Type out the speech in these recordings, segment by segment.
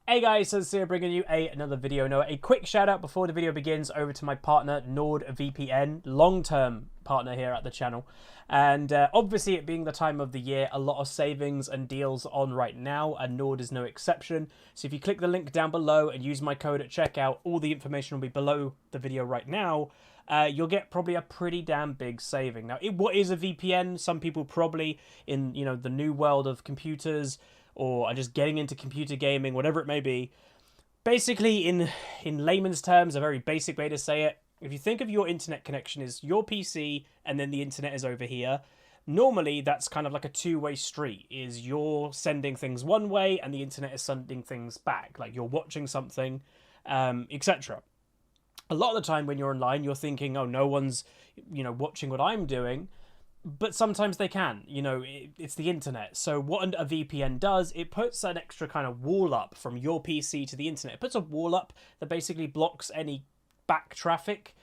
Hey guys, so Ahri bringing you another video. Now, a quick shout out before the video begins over to my partner NordVPN, long-term partner here at the channel. And obviously it being the time of the year, a lot of savings and deals on right now, and Nord is no exception. So if you click the link down below and use my code at checkout, all the information will be below the video right now. You'll get probably a pretty damn big saving. Now, what is a VPN? Some people probably in the new world of computers, or are just getting into computer gaming, whatever it may be. Basically, in layman's terms, a very basic way to say it, if you think of your internet connection as your PC and then the internet is over here, normally that's kind of like a two-way street, is you're sending things one way and the internet is sending things back, like you're watching something, etc. A lot of the time when you're online, you're thinking, oh, no one's, watching what I'm doing. But sometimes they can, it's the internet. So what a VPN does, it puts an extra kind of wall up from your PC to the internet. It puts a wall up that basically blocks any back traffic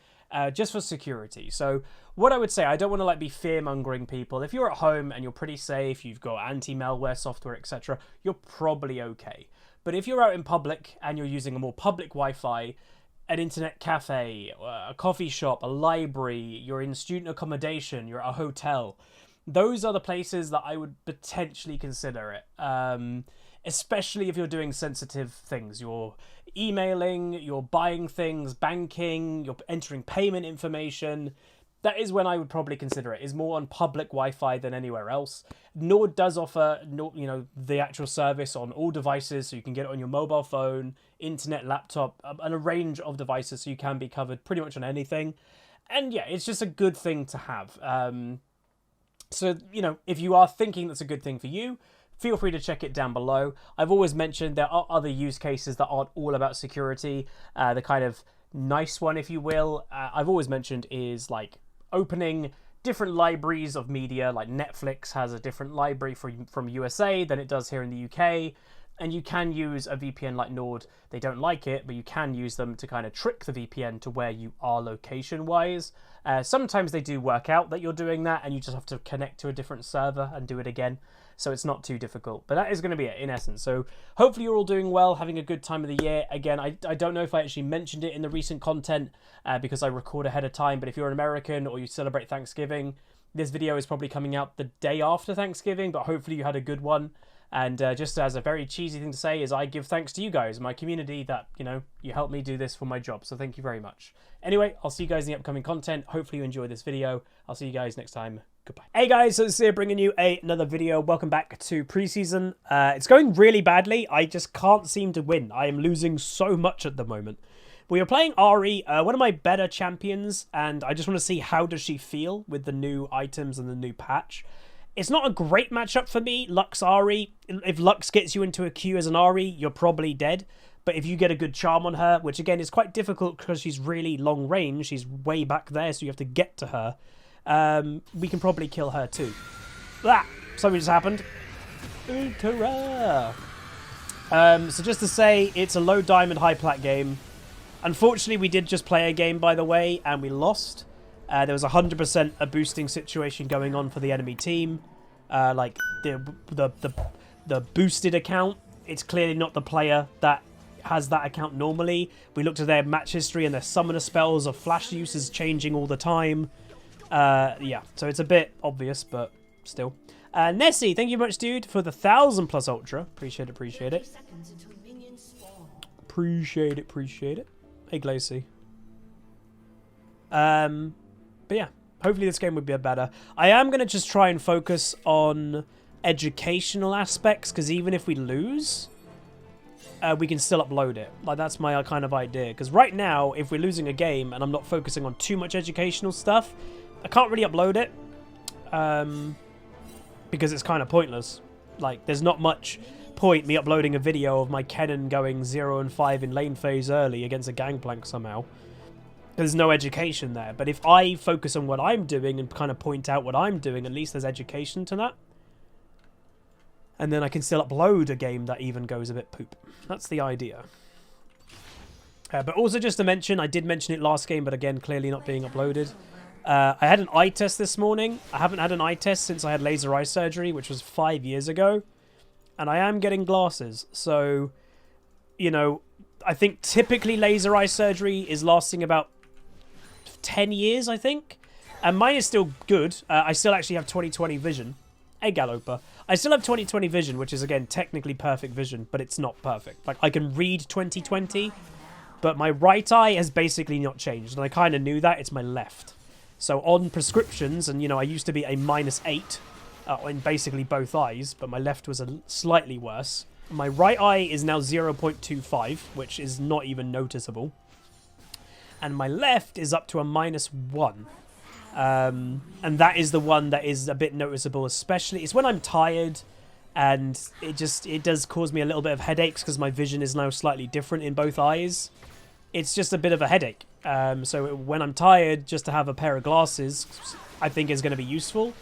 just for security. So what I would say, I don't want to be fear-mongering people. If you're at home and you're pretty safe, you've got anti-malware software, etc., you're probably okay. But if you're out in public and you're using a more public Wi-Fi, an internet cafe, a coffee shop, a library, you're in student accommodation, you're at a hotel, those are the places that I would potentially consider it. Especially if you're doing sensitive things. You're emailing, you're buying things, banking, you're entering payment information. That is when I would probably consider it. It's more on public Wi-Fi than anywhere else. Nord does offer, the actual service on all devices, so you can get it on your mobile phone, internet, laptop, and a range of devices, so you can be covered pretty much on anything. And yeah, it's just a good thing to have. So, if you are thinking that's a good thing for you, feel free to check it down below. I've always mentioned there are other use cases that aren't all about security. The kind of nice one, if you will, I've always mentioned is like opening different libraries of media. Like Netflix has a different library from USA than it does here in the UK, and you can use a VPN like Nord. They don't like it, but you can use them to kind of trick the VPN to where you are location wise. Sometimes they do work out that you're doing that and you just have to connect to a different server and do it again, so it's not too difficult. But that is going to be it in essence. So hopefully you're all doing well, having a good time of the year. Again, I don't know if I actually mentioned it in the recent content because I record ahead of time, but if you're an American or you celebrate Thanksgiving, this video is probably coming out the day after Thanksgiving, but hopefully you had a good one. And just as a very cheesy thing to say is I give thanks to you guys, my community, that, you help me do this for my job. So thank you very much. Anyway, I'll see you guys in the upcoming content. Hopefully you enjoy this video. I'll see you guys next time. Goodbye. Hey guys, so Ahri bringing you another video. Welcome back to preseason. It's going really badly. I just can't seem to win. I am losing so much at the moment. We are playing Ahri, one of my better champions, and I just want to see how does she feel with the new items and the new patch. It's not a great matchup for me, Lux Ahri. If Lux gets you into a queue as an Ahri, you're probably dead. But if you get a good charm on her, which again is quite difficult because she's really long range, she's way back there, so you have to get to her, we can probably kill her too. Ah, something just happened. So just to say, it's a low diamond, high plat game. Unfortunately, we did just play a game, by the way, and we lost. There was 100% a boosting situation going on for the enemy team. Like the boosted account, it's clearly not the player that has that account normally. We looked at their match history and their summoner spells of flash use is changing all the time. Yeah, so it's a bit obvious, but still. Nessie, thank you much, dude, for the 1,000+ ultra. Appreciate it, appreciate it. Appreciate it. Hey, Glacy. But yeah, hopefully this game would be better. I am going to just try and focus on educational aspects, because even if we lose, we can still upload it. Like, that's my kind of idea. Because right now, if we're losing a game and I'm not focusing on too much educational stuff, I can't really upload it. Because it's kind of pointless. Like, there's not much point me uploading a video of my Kennen going 0 and 5 in lane phase early against a gangplank somehow. There's no education there. But if I focus on what I'm doing and kind of point out what I'm doing, at least there's education to that. And then I can still upload a game that even goes a bit poop. That's the idea. But also just to mention, I did mention it last game, but again, clearly not being uploaded. I had an eye test this morning. I haven't had an eye test since I had laser eye surgery, which was 5 years ago. And I am getting glasses. So you know, I think typically laser eye surgery is lasting about 10 years, I think. And mine is still good. I still actually have 20/20 vision. Hey, Galloper. I still have 20/20 vision, which is, again, technically perfect vision, but it's not perfect. Like, I can read 20/20, but my right eye has basically not changed. And I kind of knew that. It's my left. So on prescriptions, and, you know, I used to be a -8 in basically both eyes, but my left was slightly worse. My right eye is now 0.25, which is not even noticeable. And my left is up to a -1. And that is the one that is a bit noticeable, especially. It's when I'm tired, and it does cause me a little bit of headaches because my vision is now slightly different in both eyes. It's just a bit of a headache. So when I'm tired, just to have a pair of glasses, I think is going to be useful.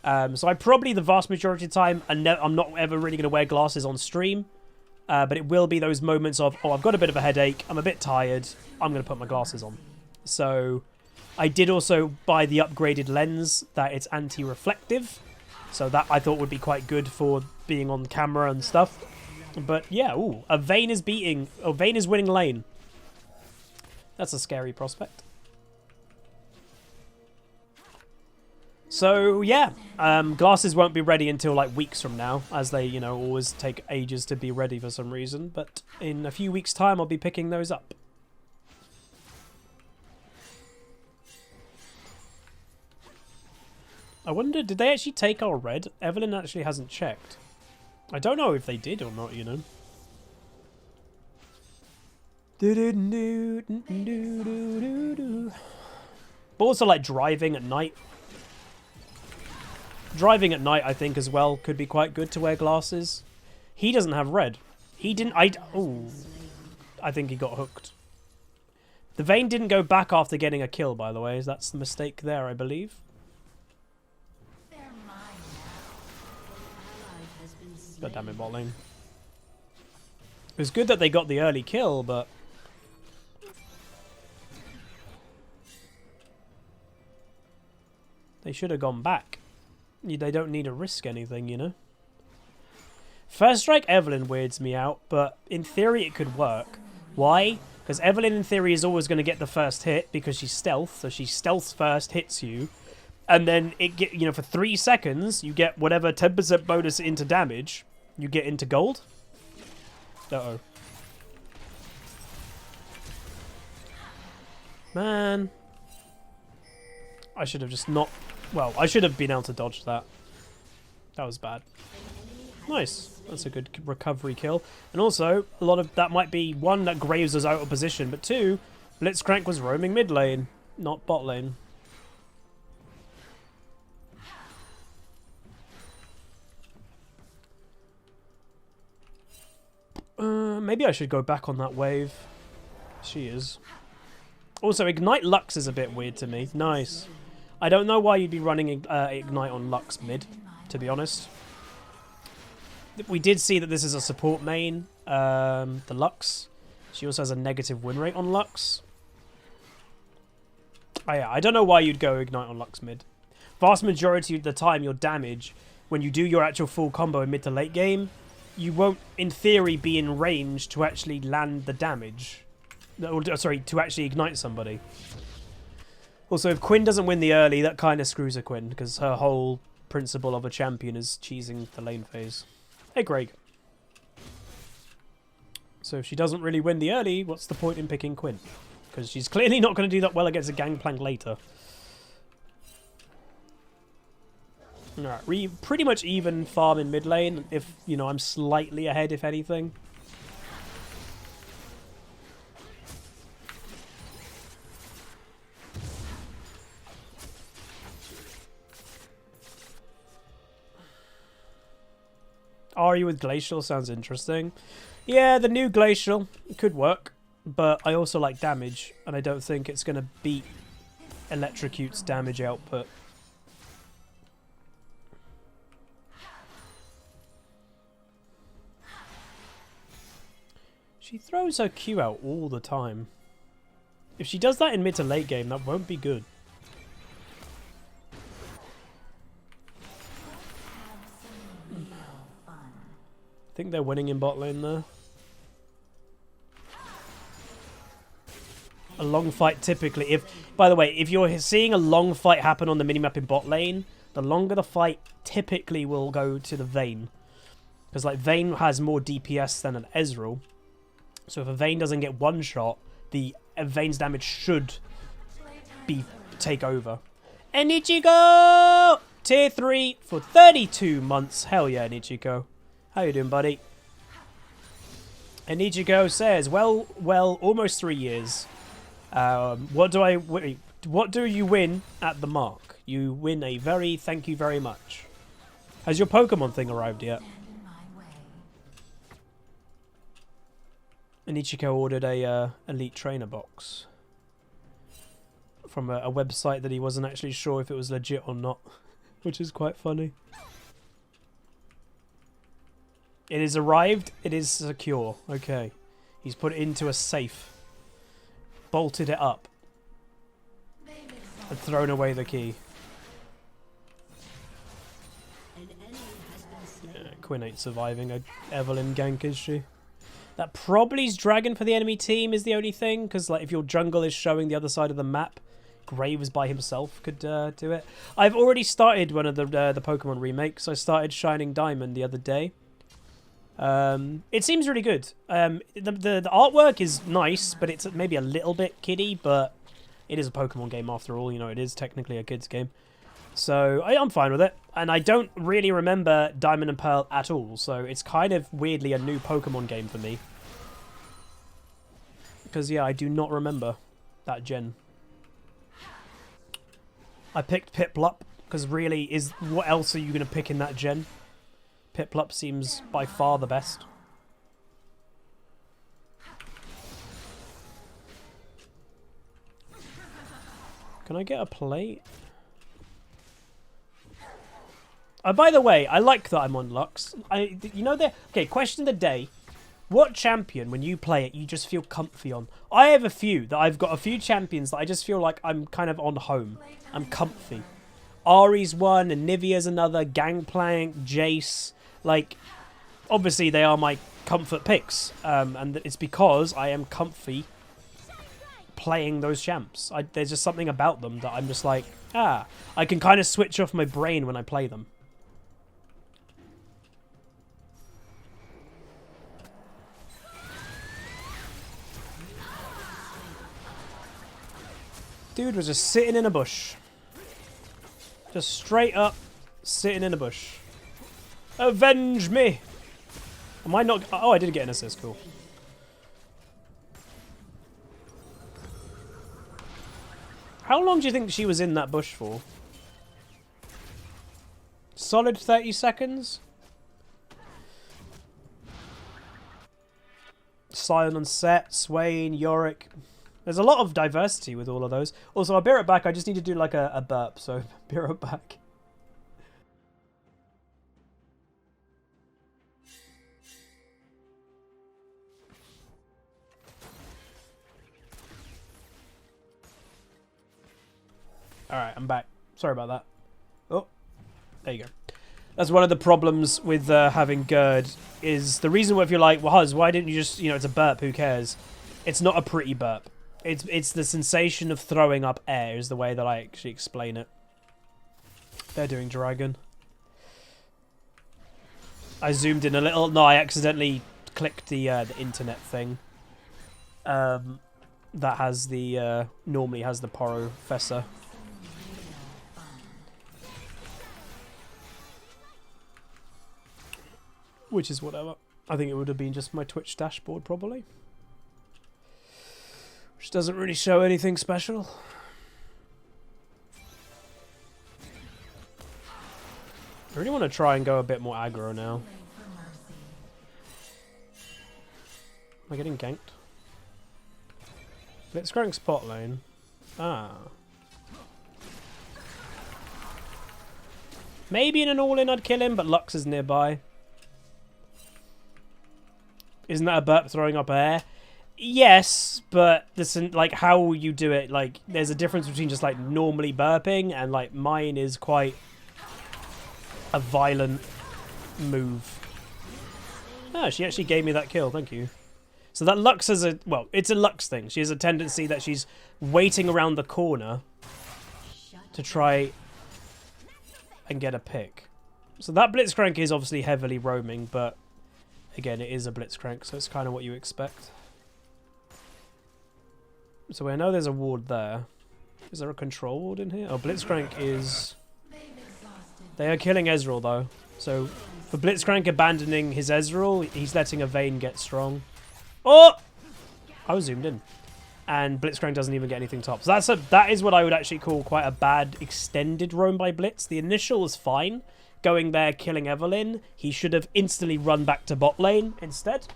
So I probably, the vast majority of the time, I'm not ever really going to wear glasses on stream. But it will be those moments of, oh, I've got a bit of a headache, I'm a bit tired, I'm going to put my glasses on. So I did also buy the upgraded lens that it's anti-reflective. So that I thought would be quite good for being on camera and stuff. But yeah, ooh, Vayne is winning lane. That's a scary prospect. So yeah, glasses won't be ready until like weeks from now, as they, you know, always take ages to be ready for some reason. But in a few weeks' time, I'll be picking those up. I wonder, did they actually take our red? Evelyn actually hasn't checked. I don't know if they did or not, you know. But also like driving at night. Driving at night, I think, as well, could be quite good to wear glasses. He doesn't have red. He didn't... Oh, I think he got hooked. The Vayne didn't go back after getting a kill, by the way. That's the mistake there, I believe. God damn it, bot lane. It was good that they got the early kill, but... they should have gone back. They don't need to risk anything, you know? First strike Evelyn weirds me out, but in theory it could work. Why? Because Evelyn in theory is always going to get the first hit because she's stealth, so she stealths first, hits you, and then you know, for 3 seconds you get whatever 10% bonus into damage, you get into gold. Uh-oh. Man. I should have just not... well, I should have been able to dodge that. That was bad. Nice. That's a good recovery kill. And also, a lot of that might be, one, that Graves was out of position, but two, Blitzcrank was roaming mid lane, not bot lane. Maybe I should go back on that wave. She is. Also, Ignite Lux is a bit weird to me. Nice. I don't know why you'd be running Ignite on Lux mid, to be honest. We did see that this is a support main, the Lux. She also has a negative win rate on Lux. Oh, yeah, I don't know why you'd go Ignite on Lux mid. Vast majority of the time, your damage, when you do your actual full combo in mid to late game, you won't, in theory, be in range to actually land the damage. Sorry, to actually ignite somebody. Also, if Quinn doesn't win the early, that kind of screws a Quinn, because her whole principle of a champion is cheesing the lane phase. Hey, Greg. So if she doesn't really win the early, what's the point in picking Quinn? Because she's clearly not going to do that well against a Gangplank later. Alright, pretty much even farm in mid lane, if, you know, I'm slightly ahead, if anything. Ahri with Glacial sounds interesting. Yeah, the new Glacial, it could work, but I also like damage, and I don't think it's going to beat Electrocute's damage output. She throws her Q out all the time. If she does that in mid to late game, that won't be good. I think they're winning in bot lane there. A long fight typically, by the way, if you're seeing a long fight happen on the minimap in bot lane, the longer the fight typically will go to the Vayne. Because like Vayne has more DPS than an Ezreal. So if a Vayne doesn't get one shot, the Vayne's damage should take over. And Ichigo! Tier 3 for 32 months. Hell yeah, Ichigo. How you doing, buddy? And Ichigo says, well, almost 3 years. What do you win at the mark? You win a very thank you very much. Has your Pokemon thing arrived yet? And Ichigo ordered a Elite Trainer box from a website that he wasn't actually sure if it was legit or not, which is quite funny. It is arrived. It is secure. Okay. He's put it into a safe. Bolted it up. And thrown away the key. Yeah, Quinn ain't surviving a Evelyn gank, is she? That probably's Dragon for the enemy team is the only thing, because like if your jungle is showing the other side of the map, Graves by himself could do it. I've already started one of the Pokemon remakes. I started Shining Diamond the other day. It seems really good. The artwork is nice, but it's maybe a little bit kiddie, but it is a Pokemon game after all. You know, it is technically a kid's game. So I'm fine with it. And I don't really remember Diamond and Pearl at all, so it's kind of weirdly a new Pokemon game for me. Because, yeah, I do not remember that gen. I picked Piplup, because really, what else are you going to pick in that gen? Piplup seems by far the best. Can I get a plate? By the way, I like that I'm on Lux. You know the okay. Question of the day: what champion, when you play it, you just feel comfy on? I have a few that I've got a few champions that I just feel like I'm kind of on home. I'm comfy. Ahri's one, and Nivea's another. Gangplank, Jace. Like, obviously they are my comfort picks, and it's because I am comfy playing those champs. There's just something about them that I'm just like, I can kind of switch off my brain when I play them. Dude was just sitting in a bush. Just straight up sitting in a bush. Avenge me! Am I not... Oh, I did get an assist. Cool. How long do you think she was in that bush for? Solid 30 seconds? Sion on set, Swain, Yorick... There's a lot of diversity with all of those. Also, I'll be right back. I just need to do like a burp, so be right back. Alright, I'm back. Sorry about that. Oh, there you go. That's one of the problems with having GERD, is the reason why if you're like, well, Huz, why didn't you just, you know, it's a burp, who cares? It's not a pretty burp. It's the sensation of throwing up air is the way that I actually explain it. They're doing Dragon. I zoomed in a little. No, I accidentally clicked the internet thing. That has the normally has the Professor. Which is whatever. I think it would have been just my Twitch dashboard probably. Which doesn't really show anything special. I really want to try and go a bit more aggro now. Am I getting ganked? Blitzcrank spot lane. Ah. Maybe in an all-in I'd kill him, but Lux is nearby. Isn't that a burp throwing up air? Yes, but listen, like how you do it, like there's a difference between just like normally burping and like mine is quite a violent move. Oh, she actually gave me that kill, thank you. So that Lux is a... Well, it's a Lux thing. She has a tendency that she's waiting around the corner to try and get a pick. So that Blitzcrank is obviously heavily roaming, but again, it is a Blitzcrank, so it's kind of what you expect. So I know there's a ward there. Is there a control ward in here? Oh, Blitzcrank is... They are killing Ezreal, though. So for Blitzcrank abandoning his Ezreal, he's letting a Vayne get strong. Oh! I was zoomed in. And Blitzcrank doesn't even get anything top. So that is what I would actually call quite a bad extended roam by Blitz. The initial is fine. Going there, killing Evelynn. He should have instantly run back to bot lane instead.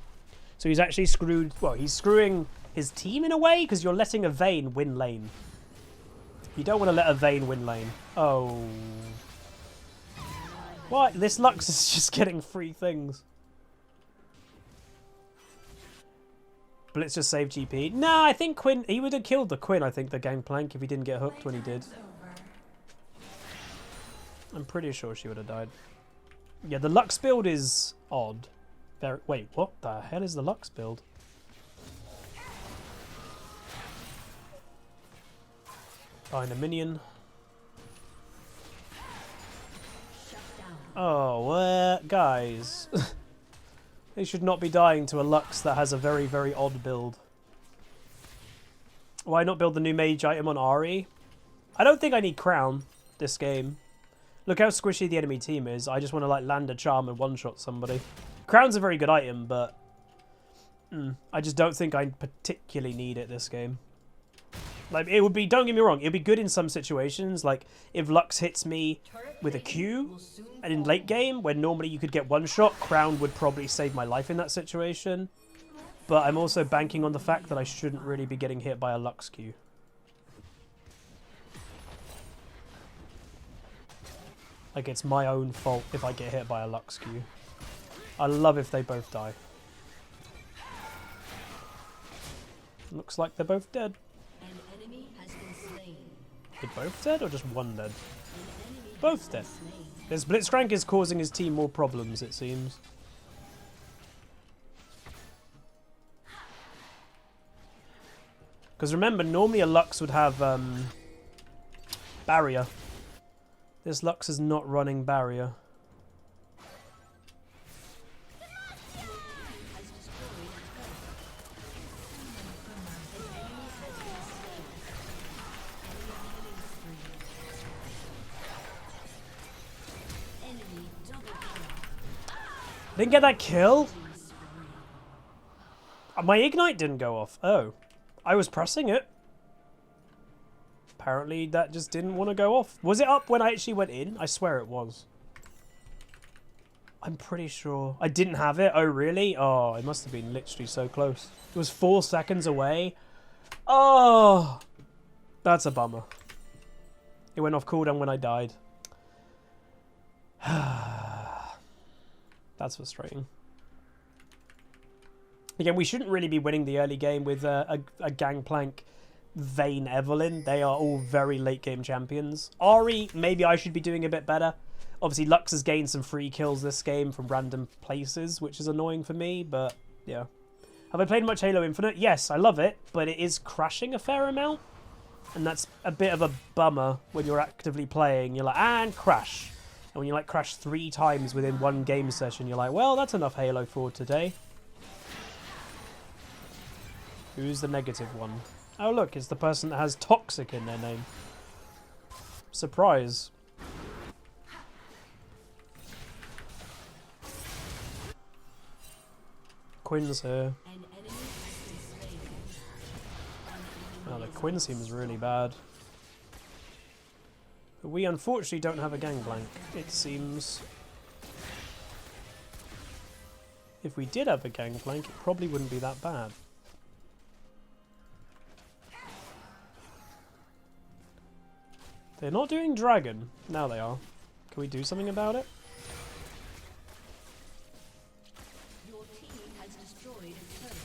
So he's actually screwed... Well, he's screwing his team in a way, because you're letting a Vayne win lane. You don't want to let a Vayne win lane. Oh. What? This Lux is just getting free things. Blitz just saved GP. No, I think Quinn... He would have killed the Quinn, I think, the Gangplank, if he didn't get hooked when he did. I'm pretty sure she would have died. Yeah, the Lux build is odd. Wait, what the hell is the Lux build? Find a minion. Oh, guys. They should not be dying to a Lux that has a very, very odd build. Why not build the new mage item on Ahri? I don't think I need Crown this game. Look how squishy the enemy team is. I just want to like land a charm and one-shot somebody. Crown's a very good item, but I just don't think I particularly need it this game. Like, it would be, don't get me wrong, it'd be good in some situations, like if Lux hits me with a Q and in late game, when normally you could get one shot, Crown would probably save my life in that situation. But I'm also banking on the fact that I shouldn't really be getting hit by a Lux Q. Like, it's my own fault if I get hit by a Lux Q. I love if they both die. Looks like they're both dead. They both dead or just one dead? Both dead. This Blitzcrank is causing his team more problems, it seems. Because remember, normally a Lux would have barrier. This Lux is not running barrier. Didn't get that kill? My ignite didn't go off. Oh. I was pressing it. Apparently that just didn't want to go off. Was it up when I actually went in? I swear it was. I'm pretty sure. I didn't have it. Oh, really? Oh, it must have been literally so close. It was 4 seconds away. Oh. That's a bummer. It went off cooldown when I died. That's frustrating. Again, we shouldn't really be winning the early game with a Gangplank, Vayne, Evelynn. They are all very late game champions. Ahri, maybe I should be doing a bit better. Obviously, Lux has gained some free kills this game from random places, which is annoying for me, but yeah. Have I played much Halo Infinite? Yes, I love it, but it is crashing a fair amount. And that's a bit of a bummer when you're actively playing. You're like, and crash. And when you like crash 3 times within one game session, you're like, well, that's enough Halo for today. Who's the negative one? Oh, look, it's the person that has toxic in their name. Surprise. Quinn's here. Oh, the Quinn seems really bad. But we unfortunately don't have a Gangplank, it seems. If we did have a Gangplank, it probably wouldn't be that bad. They're not doing Dragon. Now they are. Can we do something about it? Your team has destroyed a turret.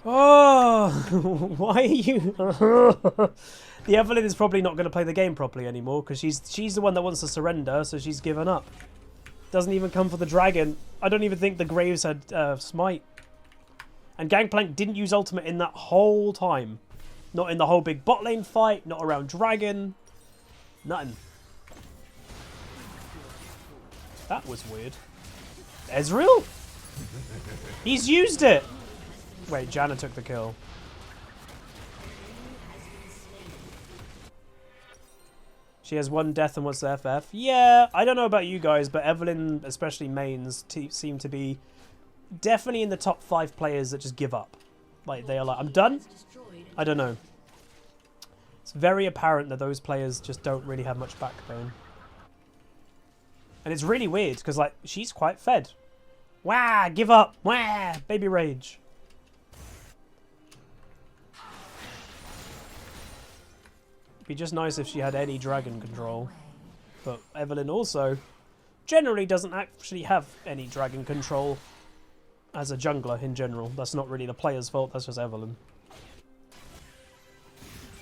Oh, why are you... The Evelynn is probably not going to play the game properly anymore because she's the one that wants to surrender, so she's given up. Doesn't even come for the dragon. I don't even think the Graves had smite. And Gangplank didn't use ultimate in that whole time. Not in the whole big bot lane fight, not around dragon. Nothing. That was weird. Ezreal? He's used it! Wait, Janna took the kill. She has one death and what's the FF? Yeah, I don't know about you guys, but Evelyn, especially mains, seem to be definitely in the top 5 players that just give up. Like, they are like, I'm done? I don't know. It's very apparent that those players just don't really have much backbone. And it's really weird, because, like, she's quite fed. Wah! Give up! Wah! Baby rage. It'd be just nice if she had any dragon control. But Evelyn also generally doesn't actually have any dragon control as a jungler in general. That's not really the player's fault, that's just Evelyn.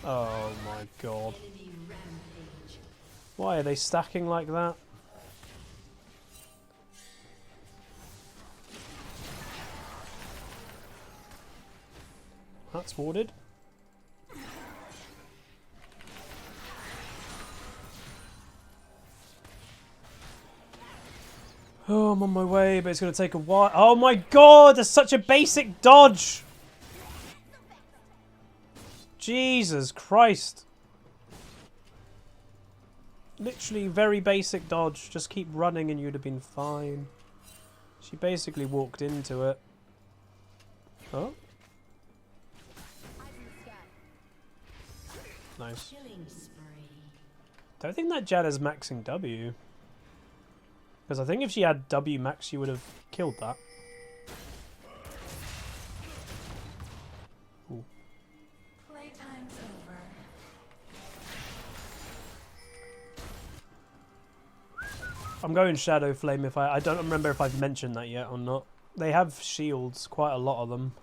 Oh my god. Why are they stacking like that? That's warded. Oh, I'm on my way, but it's going to take a while. Oh my god, that's such a basic dodge! Jesus Christ. Literally very basic dodge. Just keep running and you'd have been fine. She basically walked into it. Oh. Nice. Don't think that Janna's maxing W. Because I think if she had W max, she would have killed that. Ooh. Playtime's over. I'm going Shadow Flame if I don't remember if I've mentioned that yet or not. They have shields, quite a lot of them.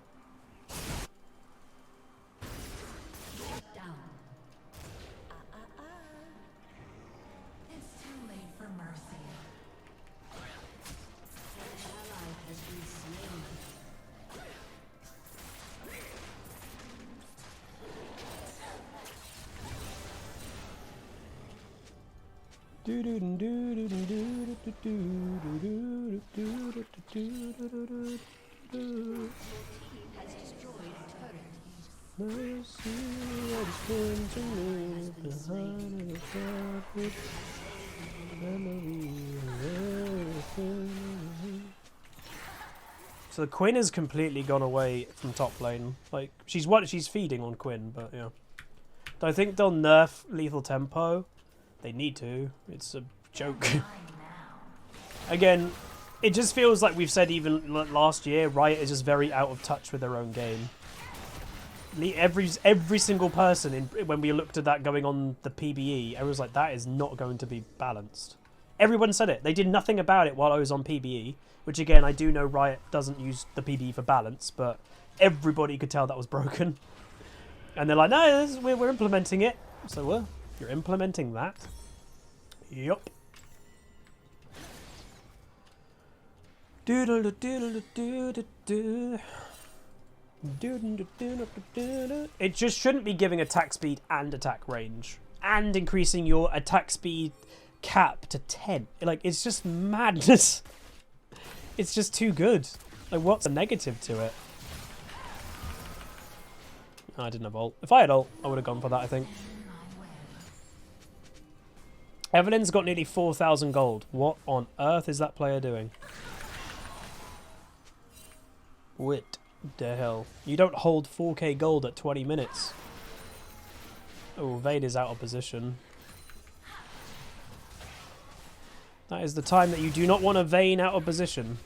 So the Quinn has completely gone away from top lane. Like she's feeding on Quinn, but yeah. Do I think they'll nerf lethal tempo? They need to. It's a joke. Again, it just feels like we've said even last year, Riot is just very out of touch with their own game. Every single person, when we looked at that going on the PBE, everyone was like, that is not going to be balanced. Everyone said it. They did nothing about it while I was on PBE, which again, I do know Riot doesn't use the PBE for balance, but everybody could tell that was broken. And they're like, no, we're implementing it. So, well, you're implementing that? Yup. It just shouldn't be giving attack speed and attack range. And increasing your attack speed cap to 10. Like, it's just madness. It's just too good. Like, what's the negative to it? Oh, I didn't have ult. If I had ult, I would have gone for that, I think. Evelyn's got nearly 4,000 gold. What on earth is that player doing? What the hell? You don't hold 4k gold at 20 minutes. Oh, Vayne is out of position. That is the time that you do not want a Vayne out of position.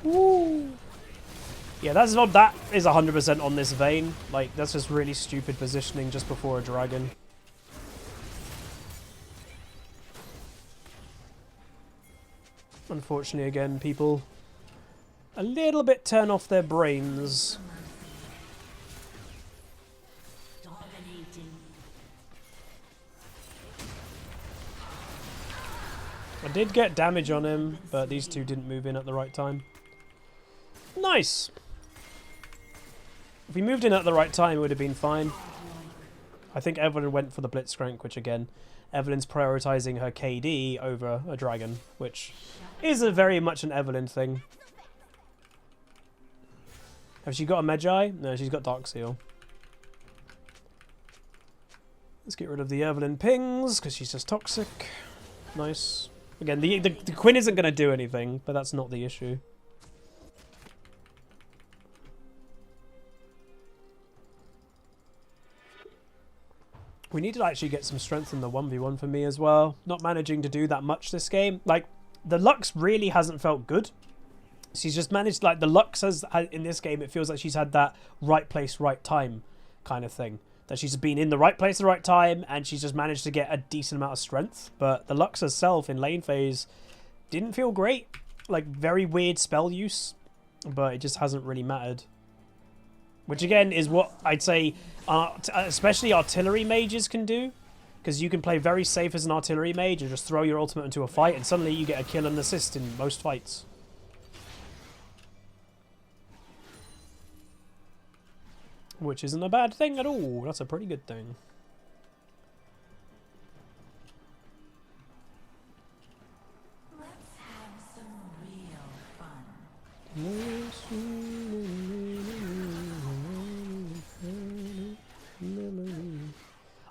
Woo. Yeah, that is 100% on this Vayne. Like, that's just really stupid positioning just before a dragon. Unfortunately, again, people a little bit turn off their brains. Dominating. I did get damage on him, but these two didn't move in at the right time. Nice! If we moved in at the right time, it would have been fine. I think Evelyn went for the Blitzcrank, which again, Evelyn's prioritizing her KD over a dragon, which is a very much an Evelyn thing. Have she got a Magi? No, she's got Dark Seal. Let's get rid of the Evelyn pings, because she's just toxic. Nice. Again, the Quinn isn't going to do anything, but that's not the issue. We need to actually get some strength in the 1v1 for me as well. Not managing to do that much this game. Like, the Lux really hasn't felt good. She's just managed, like, the Lux has, in this game, it feels like she's had that right place, right time kind of thing. That she's been in the right place at the right time, and she's just managed to get a decent amount of strength. But the Lux herself in lane phase didn't feel great. Like, very weird spell use, but it just hasn't really mattered. Which, again, is what I'd say especially artillery mages can do. Because you can play very safe as an artillery mage and just throw your ultimate into a fight, and suddenly you get a kill and assist in most fights. Which isn't a bad thing at all. That's a pretty good thing. Let's have some real fun.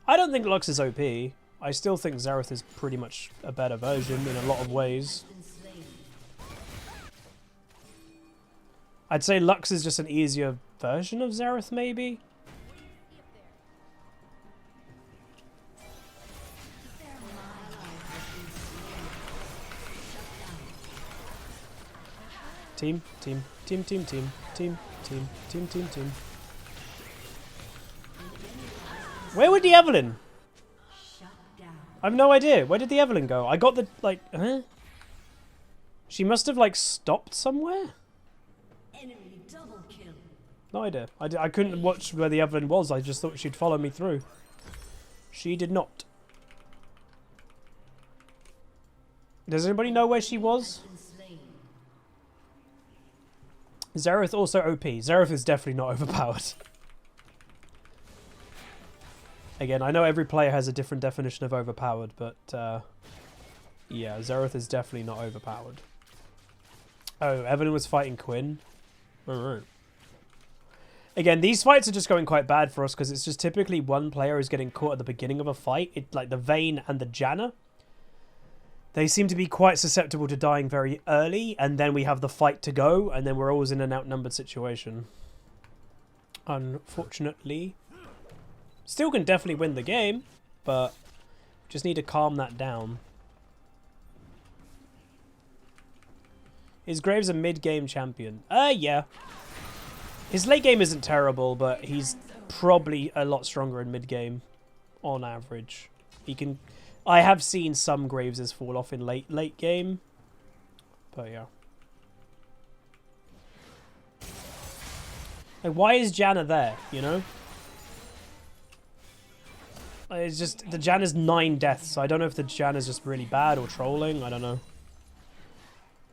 I don't think Lux is OP. I still think Xerath is pretty much a better version in a lot of ways. I'd say Lux is just an easier version of Xerath, maybe? Team. Where would the Evelyn? I have no idea. Where did the Evelyn go? I got the, like, huh? She must have, like, stopped somewhere? Enemy double kill. No idea. I couldn't watch where the Evelyn was. I just thought she'd follow me through. She did not. Does anybody know where she was? Xerath also OP. Xerath is definitely not overpowered. Again, I know every player has a different definition of overpowered, but yeah, Xerath is definitely not overpowered. Oh, Evelyn was fighting Quinn. Alright. Again, these fights are just going quite bad for us because it's just typically one player is getting caught at the beginning of a fight. Like the Vayne and the Janna. They seem to be quite susceptible to dying very early, and then we have the fight to go, and then we're always in an outnumbered situation. Unfortunately. Still can definitely win the game, but just need to calm that down. Is Graves a mid-game champion? Yeah. His late game isn't terrible, but he's probably a lot stronger in mid-game, on average. He can... I have seen some Graveses fall off in late game, but yeah. Like, why is Janna there, you know? It's just, the Janna's 9 deaths, so I don't know if the Janna's just really bad or trolling, I don't know.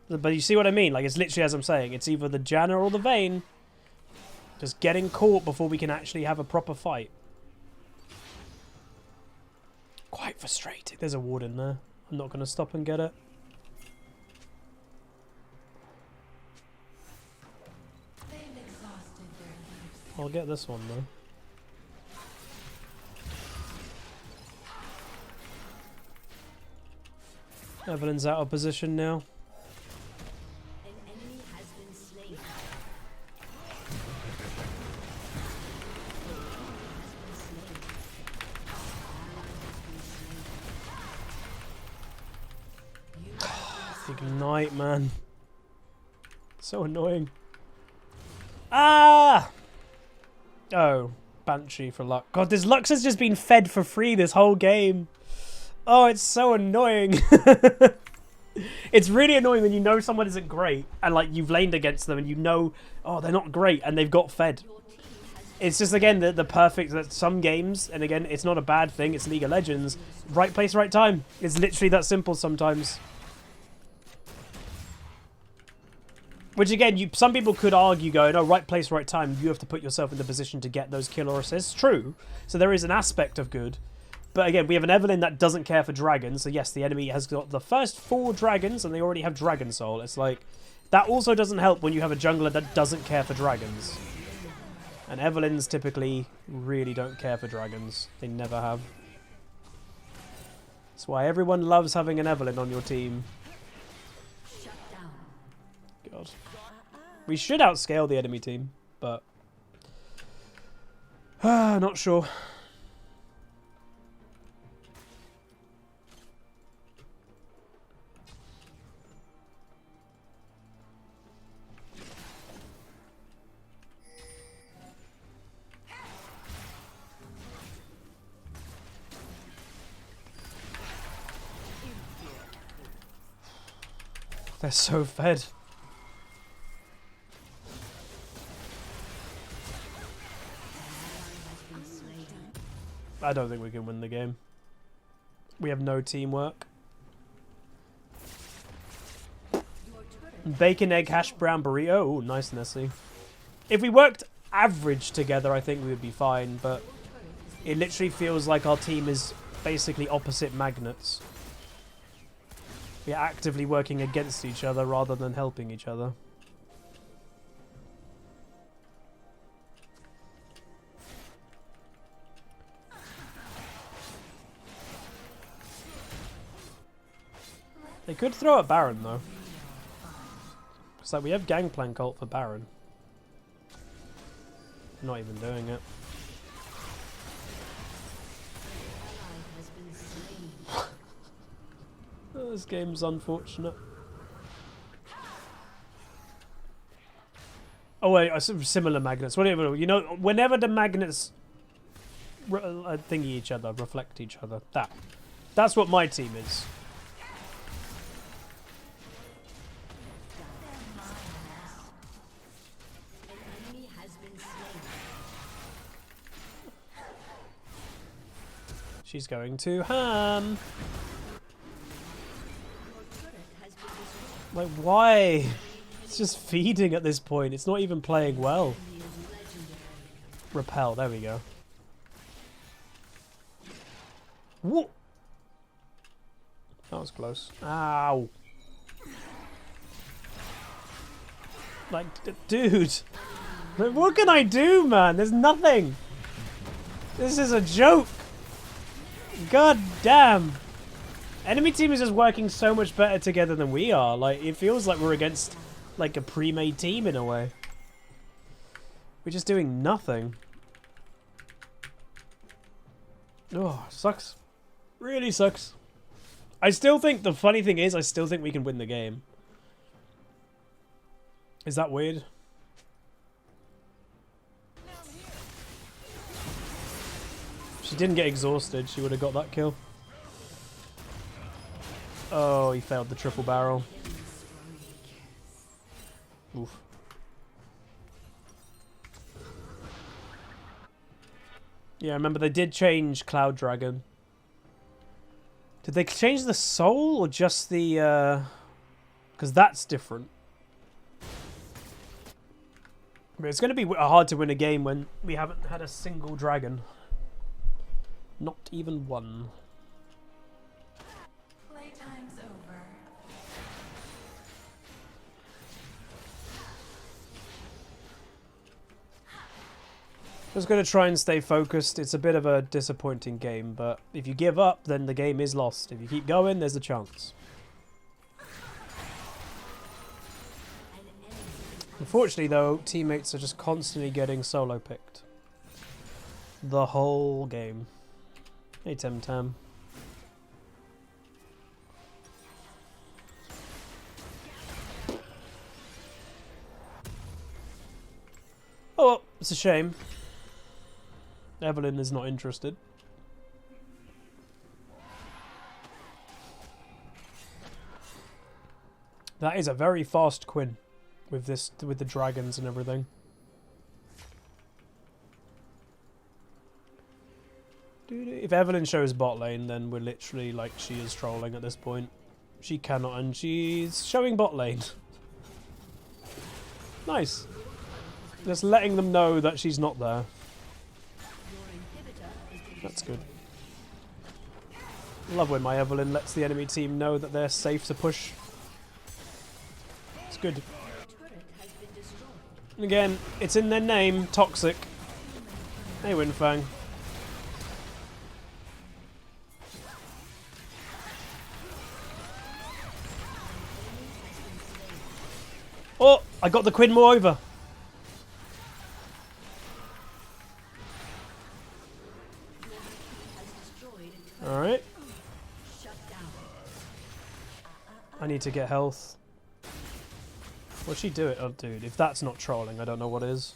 But you see what I mean? Like, it's literally as I'm saying, it's either the Janna or the Vayne just getting caught before we can actually have a proper fight. Quite frustrating. There's a ward in there. I'm not going to stop and get it. I'll get this one though. Evelyn's out of position now. An enemy has been slain. Ignite, man. So annoying. Ah! Oh, Banshee for Lux. God, this Lux has just been fed for free this whole game. Oh, it's so annoying. It's really annoying when you know someone isn't great and like you've laned against them and you know, oh, they're not great and they've got fed. It's just, again, the perfect, that some games, and again, it's not a bad thing, it's League of Legends, right place, right time. It's literally that simple sometimes. Which, again, some people could argue going, oh, right place, right time, you have to put yourself in the position to get those kill or assists. True. So there is an aspect of good. But again, we have an Evelynn that doesn't care for dragons. So yes, the enemy has got the first 4 dragons and they already have Dragon Soul. It's like, that also doesn't help when you have a jungler that doesn't care for dragons. And Evelynns typically really don't care for dragons. They never have. That's why everyone loves having an Evelynn on your team. God. We should outscale the enemy team, but... not sure. They're so fed. I don't think we can win the game. We have no teamwork. Bacon, egg, hash brown burrito. Oh, nice, Nessie. If we worked average together, I think we would be fine, but it literally feels like our team is basically opposite magnets. We're actively working against each other rather than helping each other. They could throw at Baron though. It's like we have Gangplank ult for Baron. Not even doing it. Oh, this game's unfortunate. Oh wait, similar magnets. Whatever, you know, whenever the magnets thingy each other, reflect each other. That's what my team is. She's going to ham. Like, why? It's just feeding at this point. It's not even playing well. Repel, there we go. Whoa! That was close. Ow! Like, dude! What can I do, man? There's nothing! This is a joke! God damn! Enemy team is just working so much better together than we are. Like, it feels like we're against, like, a pre-made team in a way. We're just doing nothing. Oh, sucks. Really sucks. I still think, the funny thing is, I still think we can win the game. Is that weird? If she didn't get exhausted, she would have got that kill. Oh, he failed the triple barrel. Oof. Yeah, remember they did change Cloud Dragon. Did they change the soul or just the... Because that's different. But it's going to be hard to win a game when we haven't had a single dragon. Not even one. Playtime's over. Just going to try and stay focused. It's a bit of a disappointing game, but if you give up, then the game is lost. If you keep going, there's a chance. Unfortunately, though, teammates are just constantly getting solo picked. The whole game. Hey, Tem Tam. Oh, well, it's a shame. Evelynn is not interested. That is a very fast Quinn with this, with the dragons and everything. If Evelyn shows bot lane, then we're literally like, she is trolling at this point. She cannot, and she's showing bot lane. Nice. Just letting them know that she's not there. That's good. Love when my Evelyn lets the enemy team know that they're safe to push. It's good. And again, it's in their name, toxic. Hey, Winfang. Oh, I got the Quinn more over. Alright. I need to get health. What'd she do it? Oh, dude, if that's not trolling, I don't know what is.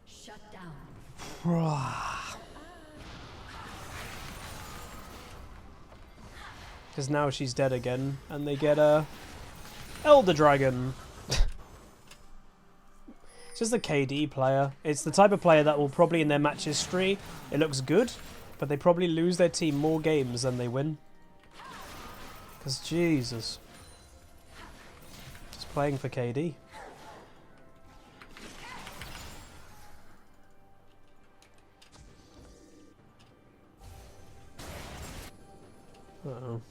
Shut down. Because now she's dead again, and they get a Elder Dragon. It's just a KD player. It's the type of player that will probably in their match history, it looks good, but they probably lose their team more games than they win. Because Jesus. Just playing for KD. Uh-oh.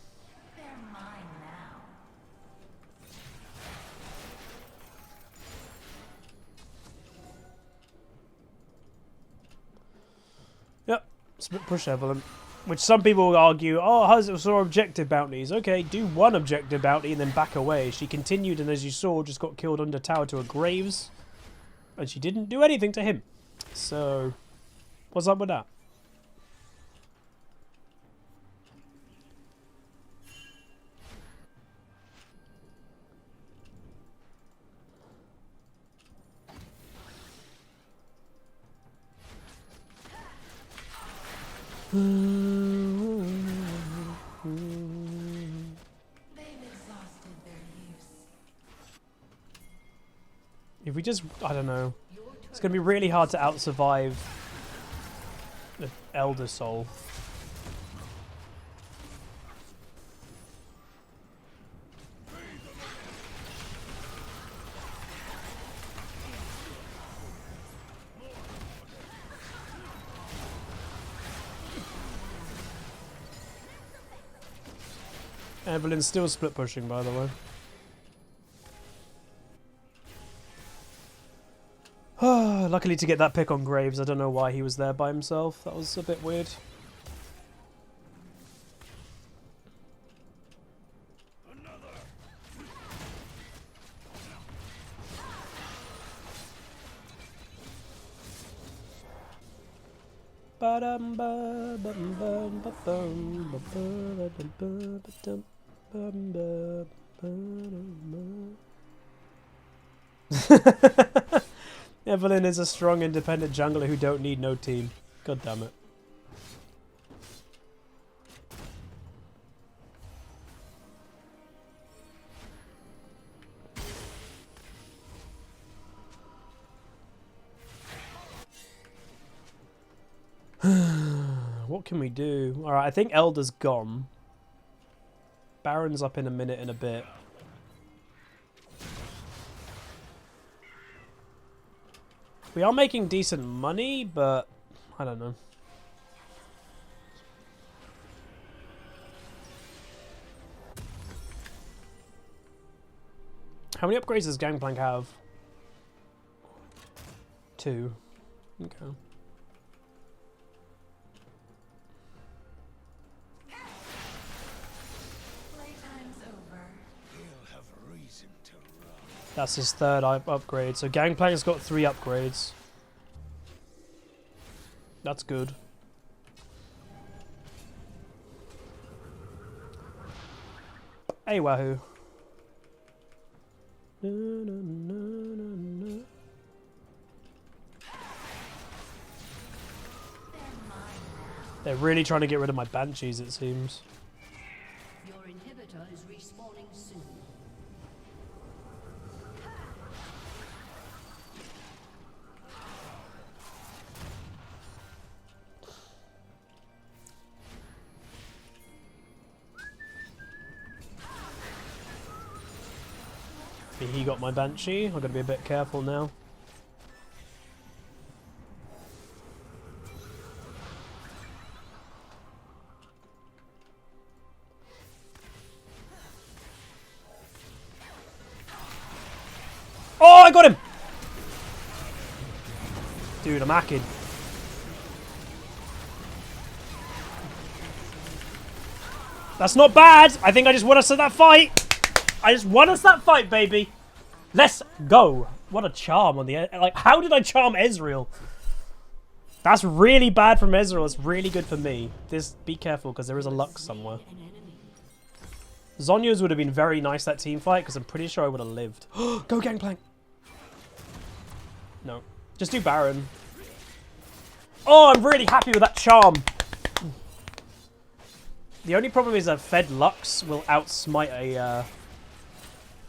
Yep, split push Evelyn. Which some people will argue, oh, Huz, it was all objective bounties. Okay, do one objective bounty and then back away. She continued and as you saw, just got killed under tower to a Graves. And she didn't do anything to him. So, what's up with that? If we just, I don't know. It's going to be really hard to out-survive the Elder Soul. Evelyn's still split pushing, by the way. Luckily to get that pick on Graves. I don't know why he was there by himself. That was a bit weird. Evelyn is a strong, independent jungler who don't need no team. God damn it. What can we do? Alright, I think Elder's gone. Baron's up in a minute and a bit. We are making decent money, but I don't know. How many upgrades does Gangplank have? 2. Okay. That's his 3rd upgrade. So Gangplank's got 3 upgrades. That's good. Hey, wahoo. They're really trying to get rid of my Banshees, it seems. Your inhibitor is respawning soon. He got my Banshee. I've got to be a bit careful now. Oh, I got him! Dude, I'm hacking. That's not bad! I think I just won us that fight! I just won us that fight, baby! Let's go! What a charm on the... Like, how did I charm Ezreal? That's really bad from Ezreal. It's really good for me. Be careful, because there is a Lux somewhere. Zhonya's would have been very nice, that team fight, because I'm pretty sure I would have lived. Go Gangplank! No. Just do Baron. Oh, I'm really happy with that charm. The only problem is that Fed Lux will outsmite a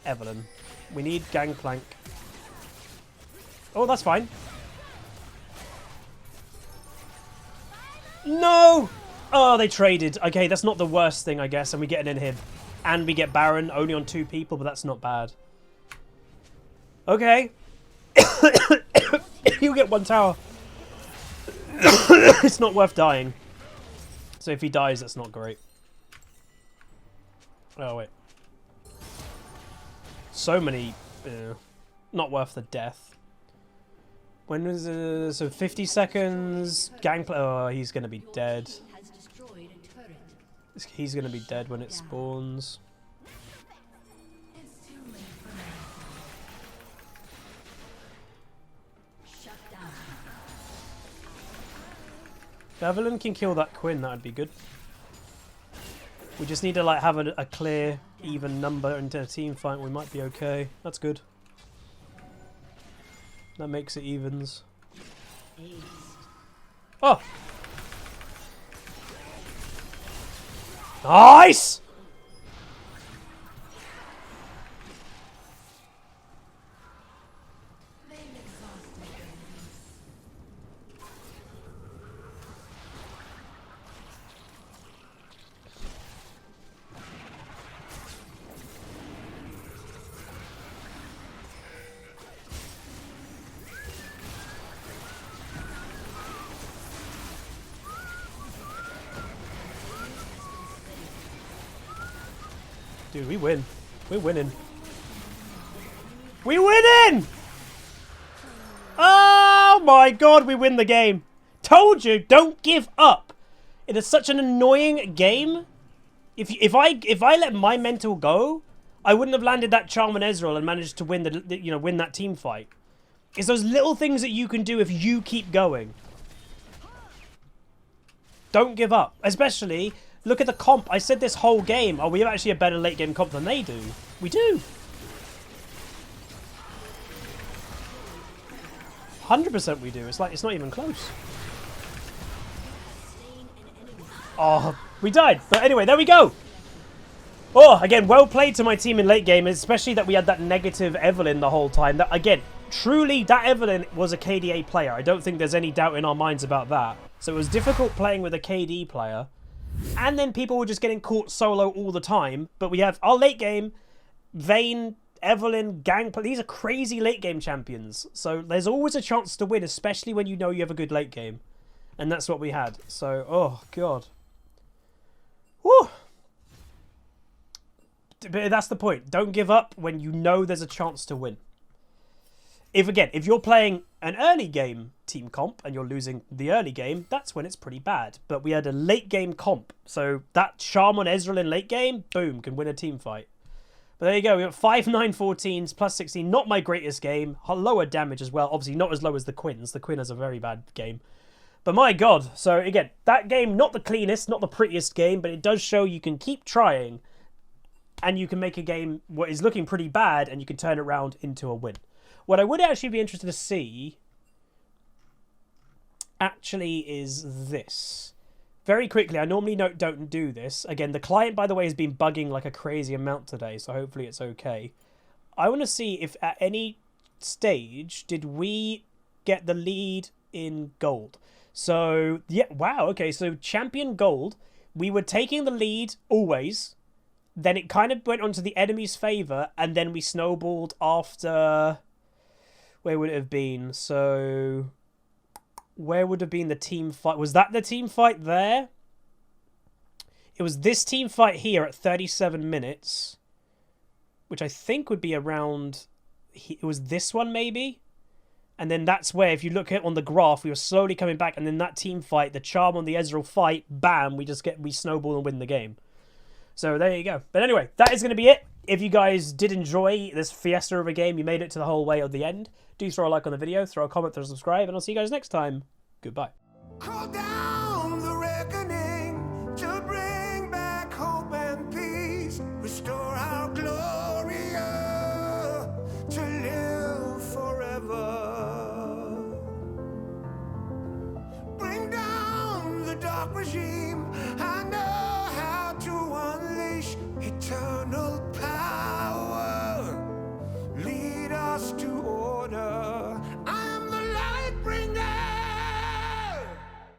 Evelyn. We need Gangplank. Oh, that's fine. No! Oh, they traded. Okay, that's not the worst thing, I guess. And we get an inhib. And we get Baron only on 2 people, but that's not bad. Okay. You get 1 tower. It's not worth dying. So if he dies, that's not great. Oh, wait. So many... not worth the death. When was it? So 50 seconds. Gangplank. Oh, he's going to be dead. He's going to be dead when it spawns. If Evelyn can kill that Quinn, that would be good. We just need to like have a clear, even number into a team fight. We might be okay. That's good. That makes it evens. Oh! Nice! Dude, we win. We're winning. We winning! Oh my god, we win the game. Told you, don't give up. It is such an annoying game. If I let my mental go, I wouldn't have landed that charm on Ezreal and managed to win win that team fight. It's those little things that you can do if you keep going. Don't give up. Especially, look at the comp. I said this whole game, oh, we have actually a better late game comp than they do. We do. 100% we do. It's like, it's not even close. Oh, we died. But anyway, there we go. Oh, again, well played to my team in late game, especially that we had that negative Evelyn the whole time. That, again, truly, that Evelyn was a KDA player. I don't think there's any doubt in our minds about that. So it was difficult playing with a KD player. And then people were just getting caught solo all the time. But we have our late game, Vayne, Evelyn, Gangplank. These are crazy late game champions. So there's always a chance to win, especially when you know you have a good late game. And that's what we had. So, oh, God. Whew. But that's the point. Don't give up when you know there's a chance to win. If you're playing an early game team comp and you're losing the early game, that's when it's pretty bad. But we had a late game comp. So that charm on Ezreal in late game, boom, can win a team fight. But there you go. We got 5, 9, 14s, plus 16. Not my greatest game. Lower damage as well. Obviously not as low as the Quins. The Quinn has a very bad game. But my God. So again, that game, not the cleanest, not the prettiest game, but it does show you can keep trying and you can make a game what is looking pretty bad and you can turn it around into a win. What I would actually be interested to see actually is this. very quickly, I normally don't do this. Again, the client, by the way, has been bugging like a crazy amount today, so hopefully it's okay. I want to see if at any stage did we get the lead in gold. So, yeah, wow, okay, so champion gold, we were taking the lead always, then it kind of went onto the enemy's favour, and then we snowballed after... Where would it have been? So... Where would have been the team fight? Was that the team fight there? It was this team fight here at 37 minutes, which I think would be around... It was this one, maybe? And then that's where, if you look at on the graph, we were slowly coming back, and then that team fight, the charm on the Ezreal fight, bam, we snowball and win the game. So there you go. But anyway, that is going to be it. If you guys did enjoy this fiesta of a game, you made it to the whole way at the end, do throw a like on the video, throw a comment, throw a subscribe, and I'll see you guys next time. Goodbye. Call down the reckoning to bring back hope and peace. Restore our glory to live forever. Bring down the dark regime.